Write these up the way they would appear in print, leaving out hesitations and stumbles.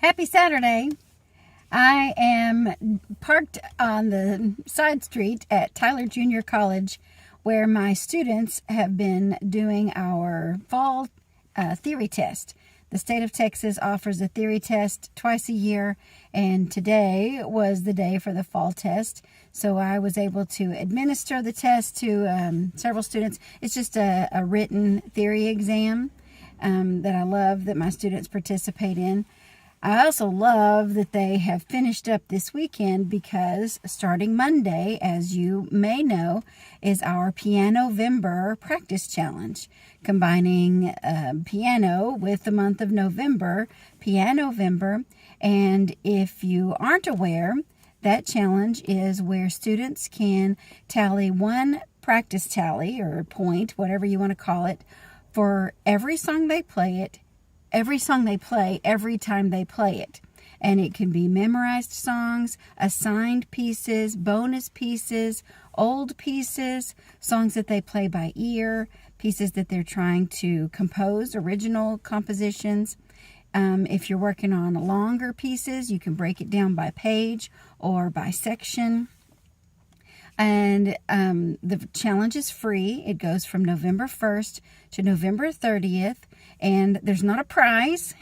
Happy Saturday. I am parked on the side street at Tyler Junior College where my students have been doing our fall theory test. The state of Texas offers a theory test twice a year, and today was the day for the fall test. So I was able to administer the test to several students. It's just a written theory exam that I love that my students participate in. I also love that they have finished up this weekend because starting Monday, as you may know, is our PIANOVEMBER practice challenge, combining piano with the month of November, PIANOVEMBER. And if you aren't aware, that challenge is where students can tally one practice tally or point, whatever you want to call it, for every song they play, every time they play it. And it can be memorized songs, assigned pieces, bonus pieces, old pieces, songs that they play by ear, pieces that they're trying to compose, original compositions. If you're working on longer pieces, you can break it down by page or by section. And the challenge is free. It goes from November 1st to November 30th. And there's not a prize.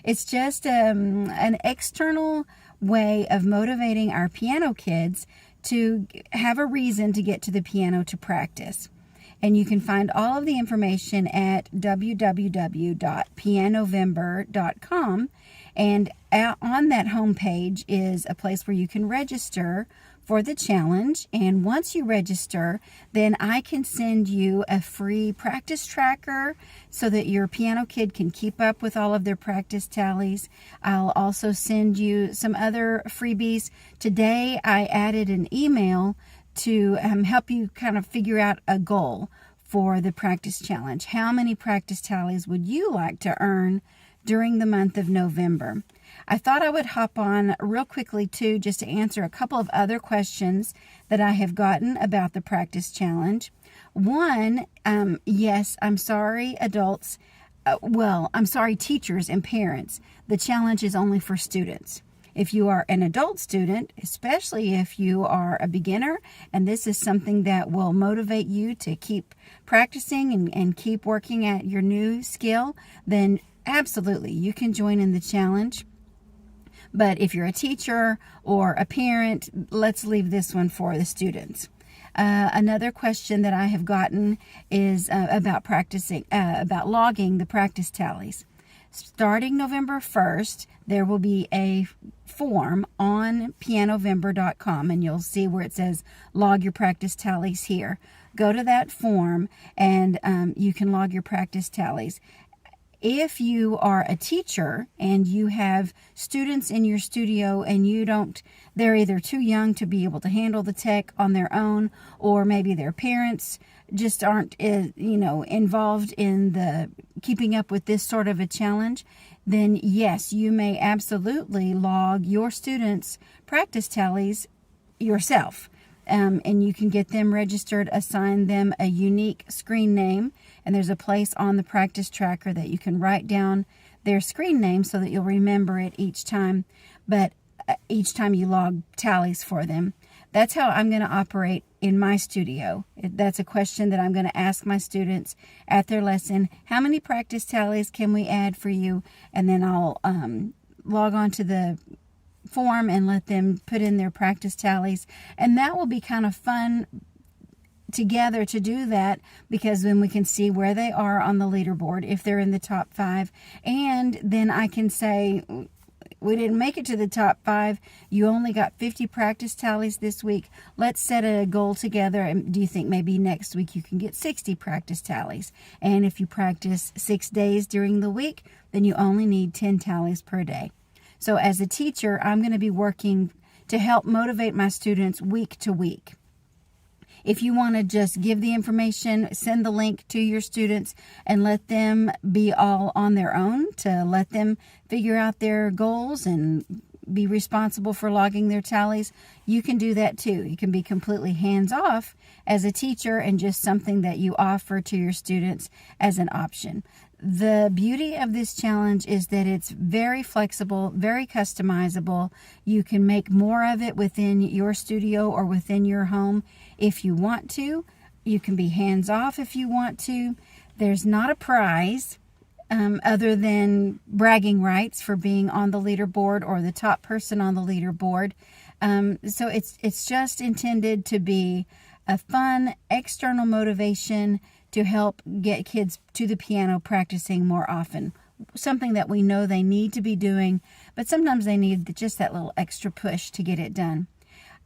It's just an external way of motivating our piano kids to have a reason to get to the piano to practice. And you can find all of the information at www.pianovember.com. And on that homepage is a place where you can register for the challenge. And once you register, then I can send you a free practice tracker so that your piano kid can keep up with all of their practice tallies. I'll also send you some other freebies. Today I added an email to help you kind of figure out a goal for the practice challenge. How many practice tallies would you like to earn during the month of November? I thought I would hop on real quickly too, just to answer a couple of other questions that I have gotten about the practice challenge. One, yes, I'm sorry, adults. I'm sorry, teachers and parents. The challenge is only for students. If you are an adult student, especially if you are a beginner, and this is something that will motivate you to keep practicing and keep working at your new skill, then absolutely, you can join in the challenge. But if you're a teacher or a parent, let's leave this one for the students. Another question that I have gotten is about logging the practice tallies. Starting November 1st, there will be a form on PIANOVEMBER.com, and you'll see where it says log your practice tallies here. Go to that form and you can log your practice tallies. If you are a teacher and you have students in your studio and they're either too young to be able to handle the tech on their own, or maybe their parents just aren't, involved in the keeping up with this sort of a challenge, then yes, you may absolutely log your students' practice tallies yourself. And you can get them registered, assign them a unique screen name, and there's a place on the practice tracker that you can write down their screen name so that you'll remember it each time, but each time you log tallies for them. That's how I'm going to operate in my studio. That's a question that I'm going to ask my students at their lesson. How many practice tallies can we add for you? And then I'll log on to the form and let them put in their practice tallies, and that will be kind of fun together to do that, because then we can see where they are on the leaderboard if they're in the top 5, and then I can say, we didn't make it to the top 5, you only got 50 practice tallies this week. Let's set a goal together, and do you think maybe next week you can get 60 practice tallies? And if you practice 6 days during the week, then you only need 10 tallies per day. So as a teacher, I'm going to be working to help motivate my students week to week. If you want to just give the information, send the link to your students and let them be all on their own, to let them figure out their goals and be responsible for logging their tallies, you can do that too. You can be completely hands-off as a teacher and just something that you offer to your students as an option. The beauty of this challenge is that it's very flexible, very customizable. You can make more of it within your studio or within your home if you want to. You can be hands-off if you want to. There's not a prize other than bragging rights for being on the leaderboard or the top person on the leaderboard. So it's just intended to be a fun external motivation to help get kids to the piano practicing more often. Something that we know they need to be doing, but sometimes they need just that little extra push to get it done.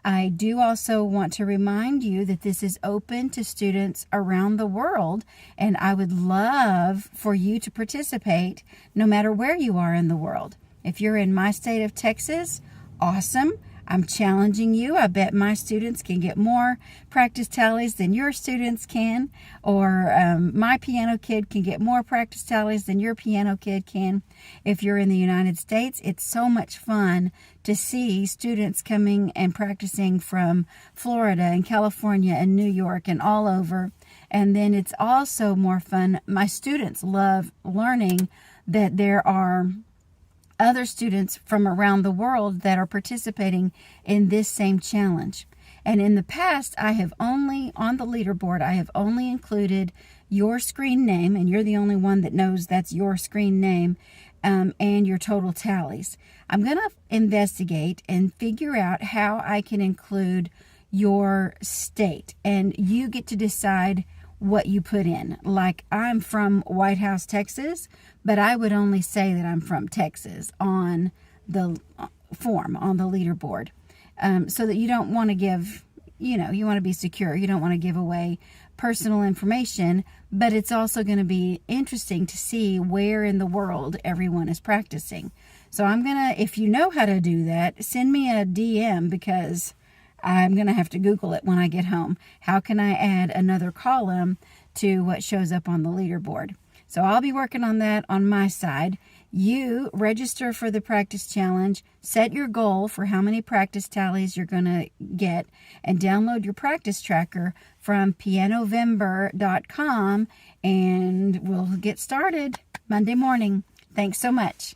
I do also want to remind you that this is open to students around the world, and I would love for you to participate no matter where you are in the world. If you're in my state of Texas, awesome. I'm challenging you. I bet my students can get more practice tallies than your students can, or my piano kid can get more practice tallies than your piano kid can. If you're in the United States, it's so much fun to see students coming and practicing from Florida and California and New York and all over. And then it's also more fun. My students love learning that there are other students from around the world that are participating in this same challenge. And in the past, on the leaderboard, I have only included your screen name, and you're the only one that knows that's your screen name, and your total tallies. I'm going to investigate and figure out how I can include your state, and you get to decide what you put in. Like, I'm from White House, Texas, but I would only say that I'm from Texas on the form, on the leaderboard, so that you don't want to give, you want to be secure. You don't want to give away personal information, but it's also going to be interesting to see where in the world everyone is practicing. So if you know how to do that, send me a DM, because I'm going to have to Google it when I get home. How can I add another column to what shows up on the leaderboard? So I'll be working on that on my side. You register for the practice challenge, set your goal for how many practice tallies you're going to get, and download your practice tracker from PIANOVEMBER.com, and we'll get started Monday morning. Thanks so much.